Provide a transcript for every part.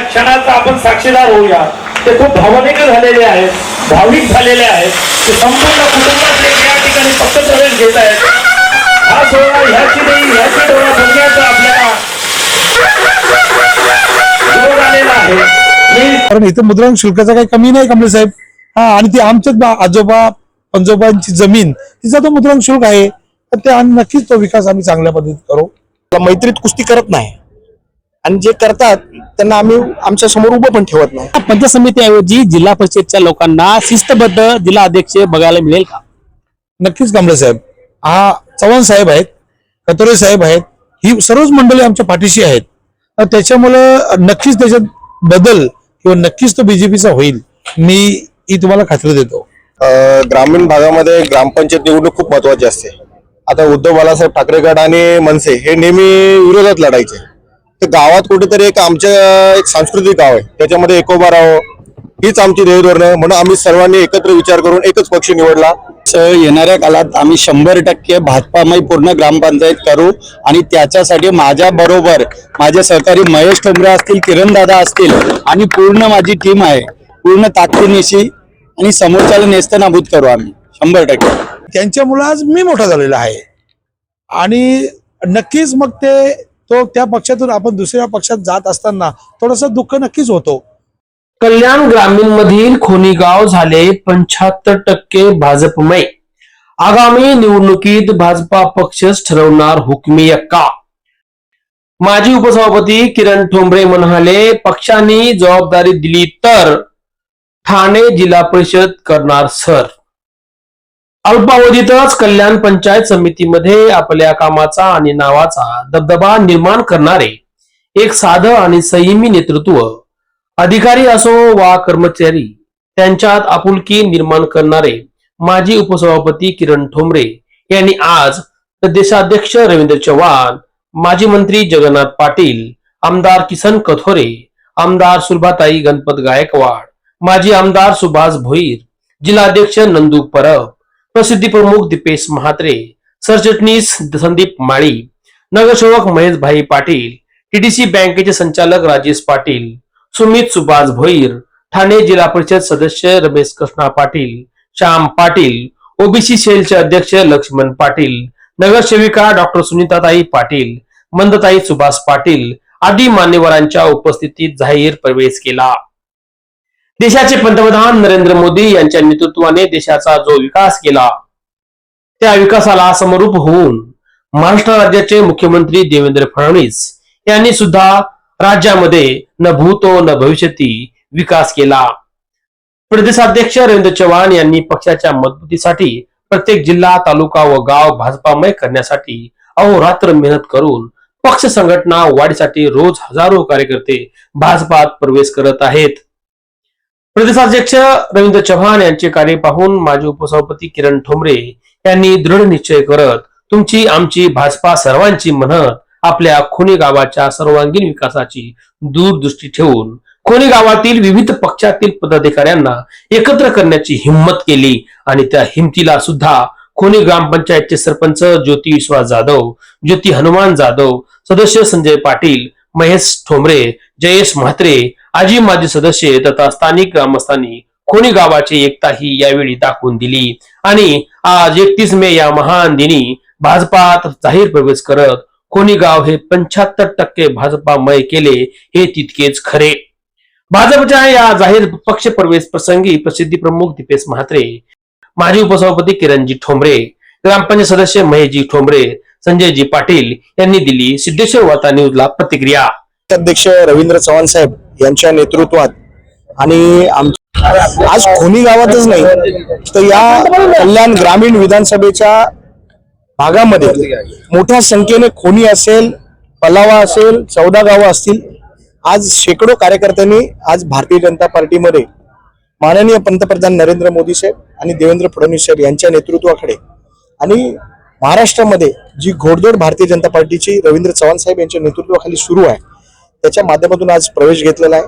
क्षणाचा आपण साक्षीदार होऊया। ते खूप भावनिक झालेले आहेत, भाविक झालेले आहेत। ते संपूर्ण कुटुंबातले या ठिकाणी पक्षप्रवेश घेत आहेत। हा सोहळा ह्याची नाही ह्याची डोळा बघण्याचा आपल्याला योग आलेला आहे। कारण इथं मुद्रांक शुल्काचा काही कमी नाही कमले साहेब। हा, आणि ती आमच्याच आजोबा पंजोबांची जमीन, तिचा तो मुद्रांक शुल्क आहे। तर ते नक्कीच तो विकास आम्ही चांगल्या पद्धतीत करू। मैत्रीत कुस्ती करत नाही आणि जे करतात त्यांना आम्ही आमच्या समोर उभं पण ठेवत नाही। पंचायत समितीऐवजी जिल्हा परिषदच्या लोकांना शिस्तबद्ध जिल्हा अध्यक्ष बघायला मिळेल का? नक्कीच कमले साहेब, हा चव्हाण साहेब आहेत, कतोरे साहेब आहेत, ही सर्वच मंडळी आमच्या पाठीशी आहेत। त्याच्यामुळं नक्कीच त्याच्यात बदल किंवा नक्कीच तो बीजेपीचा होईल, मी ही तुम्हाला खात्री देतो। ग्रामीण भागामध्ये ग्रामपंचायत निवडणूक खूप महत्वाची असते। आता उद्धव बाळासाहेब ठाकरे गट आणि मनसे हे नेहमी विरोधात लढायचे। तर गावात कुठेतरी एक सांस्कृतिक गाव आहे, त्याच्यामध्ये एकोबा राहावं हीच आमची ध्येयधोरण, म्हणून आम्ही सर्वांनी एकत्र विचार करून एकच पक्ष निवडला। येणाऱ्या काळात आम्ही 100% भाजपामय पूर्ण ग्रामपंचायत करू आणि त्याच्यासाठी माझ्या बरोबर माझे सहकारी महेश ठोंबरे असतील, किरण दादा असतील आणि पूर्ण माझी टीम आहे। पूर्ण ताकदीनिशी आणि समोरच्याला नेस्तनाबूत करू आम्ही 100%। त्यांच्यामुळे आज मी मोठा झालेला आहे आणि नक्कीच मग त्या पक्षातून आपण दुसऱ्या पक्षात जात असताना थोडस दुःख नक्कीच होतो। कल्याण ग्रामीण मधील खोनीगाव झाले 75% भाजपमय। आगामी निवडणुकीत भाजपा पक्षच ठरवणार हुकमी यक्का। माजी उपसभापती किरण ठोंबरे म्हणाले, पक्षाने जबाबदारी दिली तर ठाणे जिल्हा परिषद करणार सर। अल्पावधीतच कल्याण पंचायत समितीमध्ये आपल्या कामाचा आणि नावाचा दबदबा निर्माण करणारे एक साधं आणि संयमी नेतृत्व, अधिकारी असो वा कर्मचारी, त्यांच्यात आपुलकी निर्माण करणारे माजी उपसभापती किरण ठोंबरे यांनी आज प्रदेशाध्यक्ष रवींद्र चव्हाण, माजी मंत्री जगन्नाथ पाटील, आमदार किसन कथोरे, आमदार सुलभाताई गणपत गायकवाड, माजी आमदार सुभाष भोईर, जिल्हाध्यक्ष नंदू परब, प्रसिद्धी प्रमुख दीपेश म्हात्रे, सरचिटणीस संदीप माळी, नगरसेवक महेश भाई पाटील, टीडीसी बँकेचे संचालक राजेश पाटील, सुमित सुभाष भोईर, ठाणे जिल्हा परिषद सदस्य रमेश कृष्णा पाटील, श्याम पाटील, ओबीसी सेलचे अध्यक्ष लक्ष्मण पाटील, नगरसेविका डॉक्टर सुनीताताई पाटील, मंदताई सुभाष पाटील आदी मान्यवरांच्या उपस्थितीत जाहीर प्रवेश केला। देशाचे पंतप्रधान नरेंद्र मोदी यांच्या नेतृत्वाने देशाचा जो विकास केला, त्या विकासाला समरूप होऊन महाराष्ट्र राज्याचे मुख्यमंत्री देवेंद्र फडणवीस यांनी सुद्धा राज्यामध्ये न भूतो न भविष्यती विकास केला। प्रदेशाध्यक्ष रवींद्र चव्हाण यांनी पक्षाच्या मजबूतीसाठी प्रत्येक जिल्हा, तालुका व गाव भाजपामय करण्यासाठी अहोरात्र मेहनत करून पक्ष संघटना वाढीसाठी रोज हजारो कार्यकर्ते भाजपात प्रवेश करत आहेत। प्रदेशाध्यक्ष रवींद्र चव्हाण यांचे कार्य पाहून माजी उपसभापती किरण ठोंबरे यांनी दृढ निश्चय करत तुमची आमची भाजपा सर्वांची म्हणत आपल्या खोनी गावाच्या सर्वांगीण विकासाची दूरदृष्टी ठेवून खोनी गावातील विविध पक्षातील पदाधिकाऱ्यांना एकत्र करण्याची हिंमत केली आणि त्या हिमतीला सुद्धा खोनी ग्रामपंचायतचे सरपंच ज्योती विश्वास जाधव, ज्योती हनुमान जाधव, सदस्य संजय पाटील, महेश ठोंबरे, जयेश म्हात्रे, आजी माजी सदस्य तथा स्थानिक ग्रामस्थांनी खोनी गावाची एकता ही यावेळी दाखवून दिली आणि आज 31 मे या महान दिनी भाजपात जाहीर प्रवेश करत खोनी गाव हे 75% भाजपामय केले हे तितकेच खरे। भाजपच्या या जाहीर पक्ष प्रवेश प्रसंगी प्रसिद्धी प्रमुख दीपेश म्हात्रे, माजी उपसभापती किरणजी ठोंबरे, ग्रामपंचायत सदस्य महेशजी ठोंबरे, संजयजी पाटील यांनी दिली सिद्धेश्वर वार्ता न्यूजला प्रतिक्रिया। अध्यक्ष रवींद्र चव्हाण साहेब यांच्या नेतृत्वात आणि आज खोनी गावातच नाही तर या कल्याण ग्रामीण विधानसभेच्या भागामध्ये मोठ्या संख्येने खोनी असेल, पलावा असेल, 14 गावं असतील, आज शेकडो कार्यकर्त्यांनी आज भारतीय जनता पार्टीमध्ये माननीय पंतप्रधान नरेंद्र मोदी साहेब आणि देवेंद्र फडणवीस साहेब यांच्या नेतृत्वाकडे आणि महाराष्ट्रामध्ये जी घोडदौड भारतीय जनता पार्टीची रवींद्र चव्हाण साहेब यांच्या नेतृत्वाखाली सुरू आहे, त्याच्या माध्यमातून आज प्रवेश घेतलेला आहे।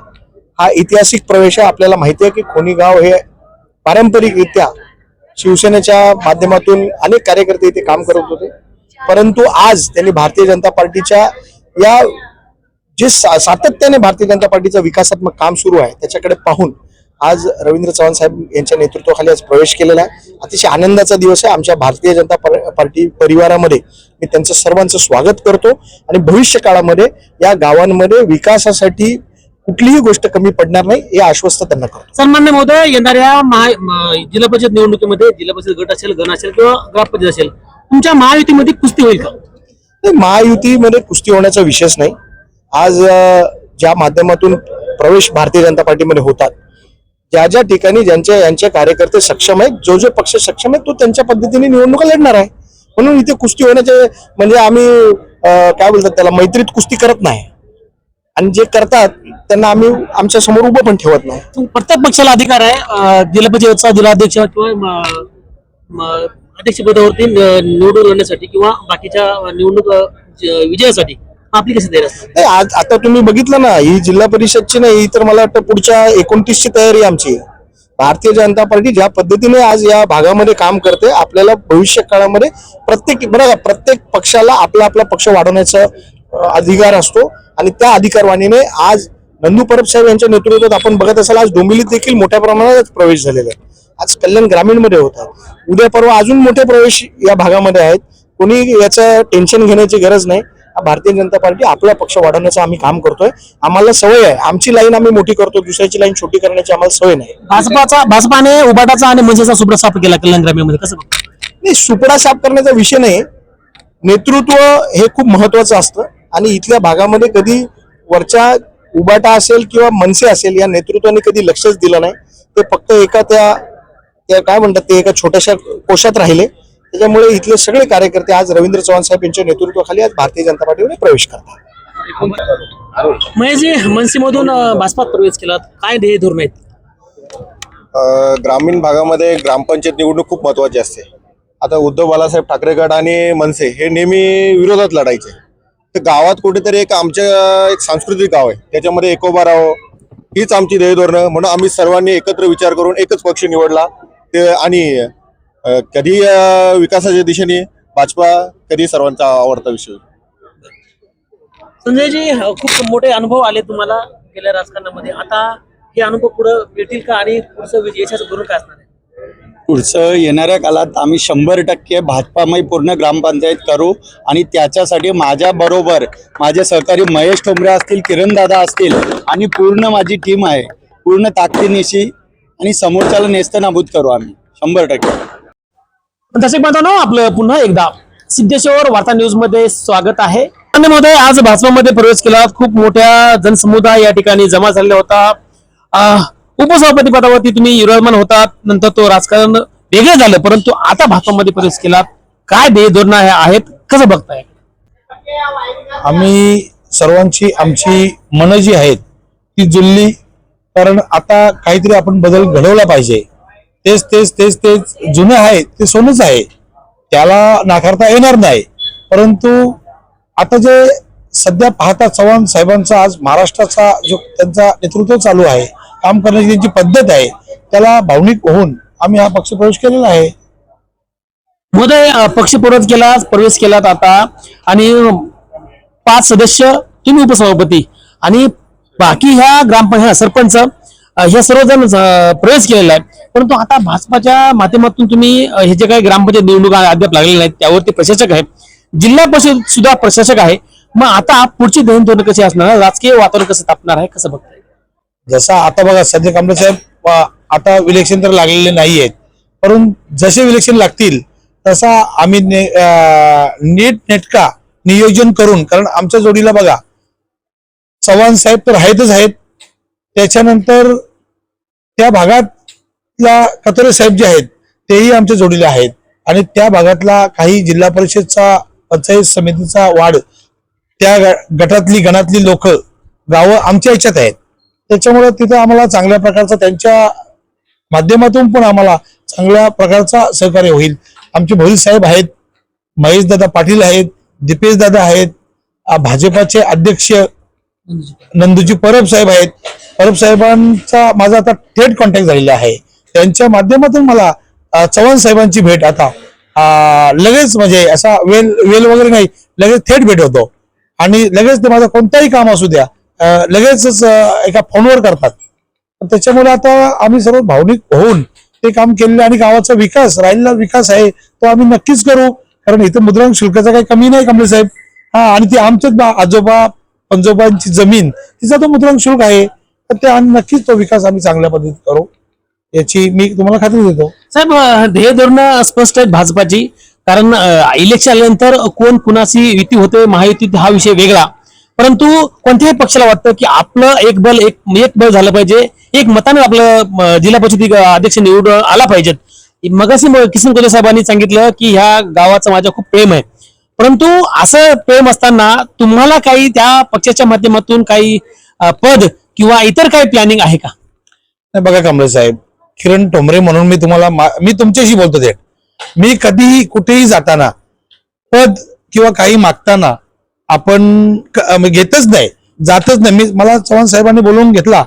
हा ऐतिहासिक प्रवेश आहे। आपल्याला माहिती आहे की खोनी गाव हे पारंपरिकरित्या शिवसेनेच्या माध्यमातून अनेक कार्यकर्ते इथे काम करत होते, परंतु आज त्यांनी भारतीय जनता पार्टीच्या या जे सातत्याने भारतीय जनता पार्टीचं विकासात्मक काम सुरू आहे त्याच्याकडे पाहून आज रवींद्र चव्हाण साहेब यांच्या नेतृत्वाखाली आज प्रवेश केलेला आहे. अतिशय आनंदाचा दिवस आहे. आमच्या भारतीय जनता पार्टी परिवारामध्ये मी त्यांचं सर्वांचं स्वागत करतो आणि भविष्य काळामध्ये या गावांमध्ये विकासासाठी कुठलीही गोष्ट कमी पडणार नाही हे आश्वस्त त्यांना करतो. सन्मान्य महोदय, येणाऱ्या जिल्हा परिषद निवडणुकीमध्ये जिल्हा परिषद गट असेल, गण असेल किंवा ग्रामपंचायत असेल, तुमच्या महायुतीमध्ये कुस्ती होईल का? महायुतीमध्ये कुस्ती होण्याचा विषयच नाही. आज ज्या माध्यमातून प्रवेश भारतीय जनता पार्टीमध्ये होतात, ज्या ज्या ठिकाणी यांचे कार्यकर्ते सक्षम आहेत, जो पक्ष सक्षम आहे तो त्यांच्या पद्धतीने निवडणुका लढणार आहे. म्हणून इथे कुस्ती होण्याचे म्हणजे आम्ही काय बोलतात त्याला मैत्रीत कुस्ती करत नाही आणि जे करतात त्यांना आम्ही आमच्या समोर उभं पण ठेवत नाही. प्रत्येक पक्षाला अधिकार आहे जिल्हा परिषदचा जिल्हाध्यक्ष किंवा अध्यक्ष पदावरती निवडून येण्यासाठी किंवा बाकीच्या निवडणूक विजयासाठी. आपली कशी तयारी असते? नाही, आज आता तुम्ही बघितलं ना, ही जिल्हा परिषदची नाही तर मला वाटतं पुढच्या 29ची तयारी आमची. भारतीय जनता पार्टी ज्या पद्धतीने आज या भागामध्ये काम करते, आपल्याला भविष्य काळामध्ये प्रत्येक पक्षाला आपला आपला पक्ष वाढवण्याचा अधिकार असतो आणि त्या अधिकारवाणीने आज नंदू परब साहेब यांच्या नेतृत्वात आपण बघत असाल आज डोंबिवलीत देखील मोठ्या प्रमाणात प्रवेश झालेले आहे. आज कल्याण ग्रामीणमध्ये होतात, उद्या परवा अजून मोठे प्रवेश या भागामध्ये आहेत. कोणी याचं टेन्शन घेण्याची गरज नाही. भारतीय जनता पार्टी आपला पक्ष वाढवण्याचं आम्ही काम करतोय. आम्हाला सवय आहे, आमची लाईन आम्ही मोठी करतो, दुसऱ्याची लाईन छोटी करण्याची आम्हाला सवय नाही. भाजपाने उबाटाचा आणि मनसेचा सुपडा साफ केला कल्याण ग्रामीणमध्ये, कसं नाही, सुपडा साफ करण्याचा विषय नाही. नेतृत्व हे खूप महत्वाचं असतं आणि इथल्या भागामध्ये कधी वरच्या उबाटा असेल किंवा मनसे असेल या नेतृत्वाने कधी लक्षच दिलं नाही. ते फक्त एका त्या काय म्हणतात ते एका छोट्याशा कोशात राहिले. त्याच्यामुळे इथले सगळे कार्यकर्ते आज रवींद्र चव्हाण साहेब यांच्या नेतृत्वाखाली आज भारतीय जनता पार्टीमध्ये प्रवेश करतात. महेशजी, मनसेमधून भाजपात प्रवेश केला, काय ध्येय धोरण आहेत? ग्रामीण भागामध्ये ग्रामपंचायत निवडणूक खूप महत्वाची असते. आता उद्धव बाळासाहेब ठाकरे गट आणि मनसे हे नेहमी विरोधात लढायचे. तर गावात कुठेतरी एक सांस्कृतिक गाव आहे, त्याच्यामध्ये एकोबा राहावं हीच आमची ध्येय धोरणं. म्हणून आम्ही सर्वांनी एकत्र विचार करून एकच पक्ष निवडला. ते आणि कधी विकासाच्या दिशेने भाजपा, कधी सर्वांचा आवडता विषय. संजयजी, खूप मोठे अनुभव आले तुम्हाला गेल्या राजकारणामध्ये. आता हे अनुभव पुढे मिळतील का आणि पुढचं यशाचं धोरण काय असणार आहे? पुढचं येणाऱ्या काळात आम्ही 100% भाजपामय पूर्ण ग्रामपंचायत करू आणि त्याच्यासाठी माझ्या बरोबर माझे सहकारी महेश ठोंबरे असतील, किरण दादा असतील आणि पूर्ण माझी टीम आहे. पूर्ण ताकदीनिशी आणि समोरच्याला नेस्तनाबूत करू आम्ही 100%. दर्शक बांधवांनो, आपलं पुन्हा एकदा सिद्धेश्वर वार्ता न्यूज मध्ये स्वागत आहे. आणि महोदय, आज भाजपामध्ये प्रवेश केला, खूप मोठ्या जनसमुदाय या ठिकाणी जमा झालेला होता. उपसभापती पदावरती तुम्ही विराजमान होतात, नंतर तो राजकारण वेगळं झालं, परंतु आता भाजपामध्ये प्रवेश केला, काय ध्येय धोरण आहेत, कसं बघताय? आम्ही सर्वांची आमची मनं जी आहेत ती जुळली, कारण आता काहीतरी आपण बदल घडवला पाहिजे. तेच तेच तेच तेच जुनं आहे ते सोनंच आहे, त्याला नाकारता येणार नाही. परंतु आता जे सध्या पाहता चव्हाण साहेबांचा आज महाराष्ट्राचा जो त्यांचा नेतृत्व चालू आहे, काम करण्याची त्यांची पद्धत आहे, त्याला भावनिक होऊन आम्ही हा पक्ष प्रवेश केलेला आहे. महोदय, पक्ष प्रवेश केलात आता आणि 5 सदस्य, तुम्ही उपसभापती आणि बाकी ह्या ग्रामपंचायत सरपंच हे सर्वजण प्रवेश केलेला आहे. परंतु आता भाजपाच्या माध्यमातून तुम्ही हे जे काही ग्रामपंचायत निवडणूक अद्याप लागलेल्या आहेत त्यावरती प्रशासक आहे, जिल्हा परिषद सुद्धा प्रशासक आहे. मग आता पुढची धोरण कशी असणार, राजकीय वातावरण कसं तापणार आहे, कसं बघताय? जसा आता बघा, सध्या कांबळे साहेब आता इलेक्शन तर लागलेले नाहीयेत, परंतु जसे इलेक्शन लागतील तसा आम्ही नेटका नियोजन करून, कारण आमच्या जोडीला बघा चव्हाण साहेब तर आहेतच आहेत, त्याच्यानंतर त्या भागातला कतोरे साहेब जे आहेत तेही आमच्या जोडीला आहेत आणि त्या भागातला काही जिल्हा परिषदचा पंचायत समितीचा वाढ त्या गणातली लोक गावं आमच्या ह्याच्यात आहेत. त्याच्यामुळे तिथं आम्हाला चांगल्या प्रकारचा त्यांच्या माध्यमातून पण आम्हाला चांगल्या प्रकारचा सहकार्य होईल. आमचे भोईर साहेब आहेत, महेश दादा पाटील आहेत, दीपेश दादा आहेत, भाजपाचे अध्यक्ष नंदूजी परब साहेब आहेत. परब साहेबांचा माझा आता थेट कॉन्टॅक्ट झालेला आहे. त्यांच्या माध्यमातून मला चव्हाण साहेबांची भेट आता लगेच, म्हणजे असा वेल वगैरे नाही, लगेच थेट भेट होतो आणि लगेच ते माझं कोणताही काम असू द्या लगेचच एका फोनवर करतात. त्याच्यामुळे आता आम्ही सर्व भावनिक होऊन ते काम केलेलं आणि गावाचा विकास राहिलेला विकास आहे तो आम्ही नक्कीच करू. कारण इथं मुद्रांक शुल्काचा काही कमी नाही कमले साहेब. आणि ती आमच्याच आजोबा पंजोबांची जमीन तिचा तो मुद्रांक शुल्क आहे. तर ते आम्ही नक्कीच तो विकास आम्ही चांगल्या पद्धतीत करू याची मी तुम्हाला खात्री देतो. साहेब ध्येय धोरण स्पष्ट आहेत भाजपाची. कारण इलेक्शन आल्यानंतर कोण कुणाशी युती होते महायुती हा विषय वेगळा. परंतु कोणत्याही पक्षाला वाटतं की आपलं एक बल झालं पाहिजे, एक मताने आपलं जिल्हा परिषद अध्यक्ष निवडून आला पाहिजेत. मगाशी किसन कोल्हे साहेबांनी सांगितलं की ह्या गावाचं माझ्या खूप प्रेम आहे. परंतु असं प्रेम असताना तुम्हाला काही त्या पक्षाच्या माध्यमातून काही पद किंवा इतर काही प्लॅनिंग आहे का? नाही बघा कमले साहेब, किरण ठोंबरे म्हणून मी तुमच्याशी बोलतो. ते मी कधीही कुठेही जाताना पद किंवा काही मागताना आपण घेतच नाही, जातच नाही. मला चव्हाण साहेबांनी बोलवून घेतला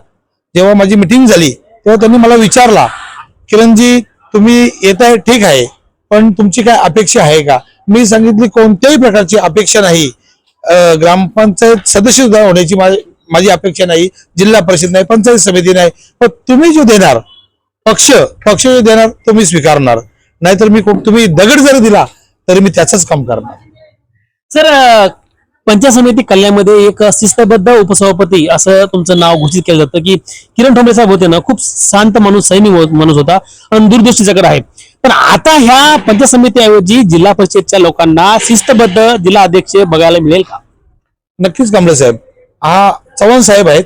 जेव्हा माझी मिटिंग झाली तेव्हा त्यांनी मला विचारला, किरणजी तुम्ही येत आहे ठीक आहे, पण तुमची काय अपेक्षा आहे का? मी सांगितली कोणत्याही प्रकारची अपेक्षा नाही. ग्रामपंचायत सदस्य सुद्धा होण्याची माझी अपेक्षा नाही, जिल्हा परिषद नाही, पंचायत समिती नाही. पण तुम्ही जो देणार पक्ष जो देणार तो मी स्वीकारणार. नाहीतर मी तुम्ही दगड जरी दिला तरी मी त्याचंच काम करणार. सर पंचायत समिती कल्याणमध्ये एक शिस्तबद्ध उपसभापती असं तुमचं नाव घोषित केलं जातं की किरण ठोंबरे साहेब होते ना, खूप शांत माणूस, संयमी माणूस होता आणि दूरदृष्टीच्याकडे आहे. पण आता ह्या पंचायत समितीऐवजी जिल्हा परिषदच्या लोकांना शिस्तबद्ध जिल्हा अध्यक्ष बघायला मिळेल का? नक्कीच कमले साहेब. हा चव्हाण साहेब आहेत,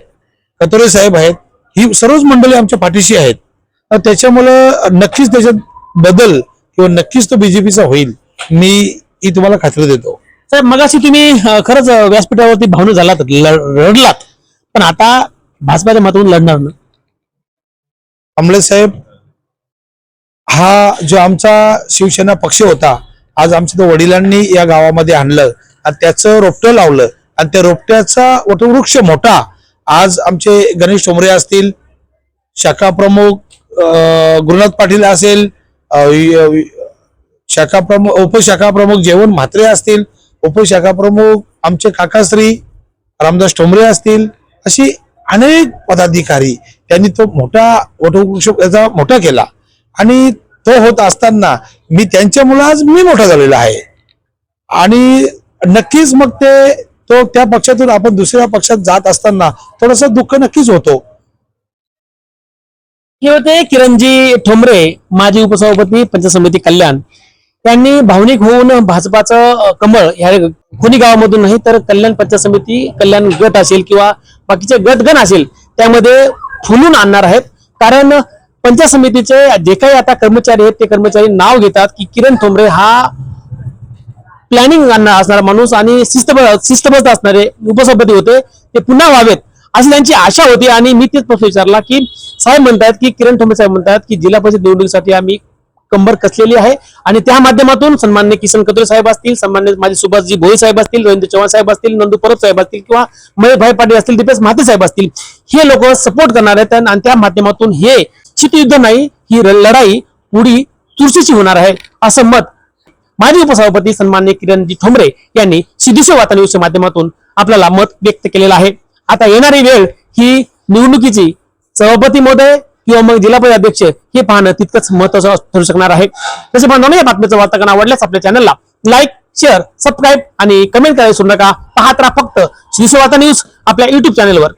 कतोरे साहेब आहेत, ही सर्वच मंडळी आमच्या पाठीशी आहेत. त्याच्यामुळं नक्कीच त्याच्यात बदल किंवा नक्कीच तो बीजेपीचा होईल मी तुम्हाला खात्री देतो. साहेब मगाशी तुम्ही खरंच व्यासपीठावरती भावना झालात, रडलात, पण आता भाजपाच्या मातून लढणार ना? कमले साहेब, हा जो आमचा शिवसेना पक्ष होता आज आमच्या तो वडिलांनी या गावामध्ये आणलं आणि त्याचं रोपटं लावलं आणि त्या रोपट्याचा वटवृक्ष मोठा आज आमचे गणेश ठोंबरे असतील, शाखा प्रमुख गुरुनाथ पाटील असेल, शाखा प्रमुख उपशाखा प्रमुख जेवण म्हात्रे असतील, उपशाखा प्रमुख आमचे काकाश्री रामदास ठोंबरे असतील, अशी अनेक पदाधिकारी त्यांनी तो मोठा वटवृक्ष याचा मोठा केला. आणि तो होत असताना मी त्यांच्यामुळे आज मी मोठा झालेला आहे. आणि नक्कीच मग त्या पक्षातून आपण दुसऱ्या पक्षात जात असताना थोडस दुःख नक्कीच होतो. हे होते किरणजी ठोंबरे, माजी उपसभापती पंचायत समिती कल्याण. त्यांनी भावनिक होऊन भाजपाचं कमळ ह्या कोणी गावामधून नाही तर कल्याण पंचायत समिती, कल्याण गट असेल किंवा बाकीचे गटगण असेल त्यामध्ये फुलून आणणार आहेत. कारण पंचायत समितीचे जे काही आता कर्मचारी आहेत ते कर्मचारी नाव घेतात की किरण ठोंबरे हा प्लॅनिंग असणारा माणूस आणि शिस्तबद्ध असणारे उपसभापती होते, ते पुन्हा व्हावेत अशी त्यांची आशा होती. आणि मी तेच प्रश्न विचारला की साहेब म्हणतात की किरण ठोंबरे साहेब म्हणतात की जिल्हा परिषद निवडणुकीसाठी आम्ही कंबर कसलेली आहे आणि त्या माध्यमातून सन्मान्य किसन कतोरे साहेब असतील, सन्मान्य माझे सुभाषजी भोई साहेब असतील, रवींद्र चव्हाण साहेब असतील, नंदू परब साहेब असतील किंवा महेशभाई पाटील असतील, दीपेश म्हात्रे साहेब असतील, हे लोक सपोर्ट करणार आहेत. आणि त्या माध्यमातून हे शीतयुद्ध नाही, ही लढाई पुढी चुरशीची होणार आहे असं मत माजी उपसभापती सन्मान्य किरणजी ठोंबरे यांनी सिद्धेश्वर वार्ता न्यूजच्या माध्यमातून आपल्याला मत व्यक्त केलेलं आहे. आता येणारी वेळ ही निवडणुकीची सभापती महोदय किंवा मग जिल्हा परिषद अध्यक्ष हे पाहणं तितकंच महत्वाचं ठरू शकणार आहे. तसे बांधवांनो, या बातमीचं वार्तांकन आवडल्यास आपल्या चॅनलला लाईक, शेअर, सबस्क्राईब आणि कमेंट करायला विसरू नका. पाहत राहा फक्त सिद्धेश्वर वार्ता न्यूज आपल्या युट्यूब चॅनलवर.